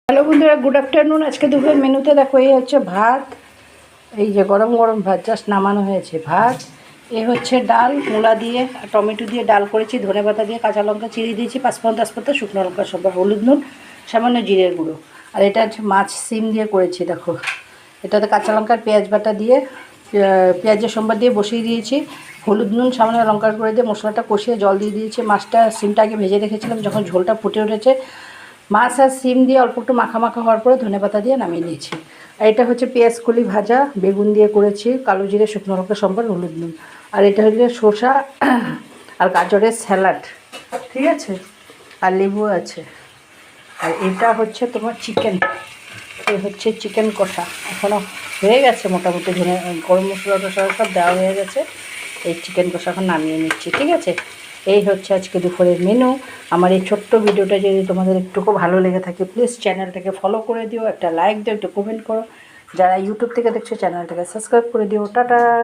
Hello বন্ধুরা, good afternoon. আজকে দুপুরের মেনুতে দেখো, এই হচ্ছে ভাত, এই যে গরম গরম ভাত জাস্ট নামানো হয়েছে ভাত। এ হচ্ছে ডাল, মূলা দিয়ে টমেটো দিয়ে ডাল করেছি, ধনেপাতা দিয়ে, কাঁচা লঙ্কা চিড়ে দিয়েছি, পাঁচফোড়ন তেজপাতা, শুকনো লঙ্কা সব, হলুদ নুন, সামান্য জিরের গুঁড়ো। আর এটা হচ্ছে মাছ সিম দিয়ে করেছি দেখো। এটাতে কাঁচা লঙ্কার পেঁয়াজ বাটা দিয়ে, পেঁয়াজের সম্বার দিয়ে বসিয়ে দিয়েছি, হলুদ নুন সামান্য লঙ্কার করে দিয়ে মশলাটা কষিয়ে জল দিয়ে দিয়েছি। মাছটা সিমটা আগে ভেজে রেখেছিলাম, যখন ঝোলটা ফুটে উঠেছে মাছ আর সিম দিয়ে অল্প একটু মাখা মাখা হওয়ার পরে ধনেপাতা দিয়ে নামিয়ে নিয়েছি। আর এটা হচ্ছে পেঁয়াজ কলি ভাজা, বেগুন দিয়ে করেছি, কালো জিরে, শুকনো লঙ্কা সম্বার, হলুদ নুন। আর এটা হচ্ছে শসা আর গাজরের স্যালাড, ঠিক আছে, আর লেবু আছে। আর এটা হচ্ছে তোমার চিকেন, এই হচ্ছে চিকেন কষা, এখনও হয়ে গেছে মোটামুটি, ধনে গরম মশলা টশলা সব দেওয়া হয়ে গেছে। এই চিকেন কষা এখন নামিয়ে নিচ্ছি, ঠিক আছে। এই হচ্ছে আজকে দুপুরের মেনু। আমার এই ছোট্ট ভিডিওটা যদি তোমাদের একটুকু ভালো লেগে থাকে, প্লিজ চ্যানেলটাকে ফলো করে দিও, একটা লাইক দিও, একটু কমেন্ট করো। যারা ইউটিউব থেকে দেখছো চ্যানেলটাকে সাবস্ক্রাইব করে দিও। টাটা।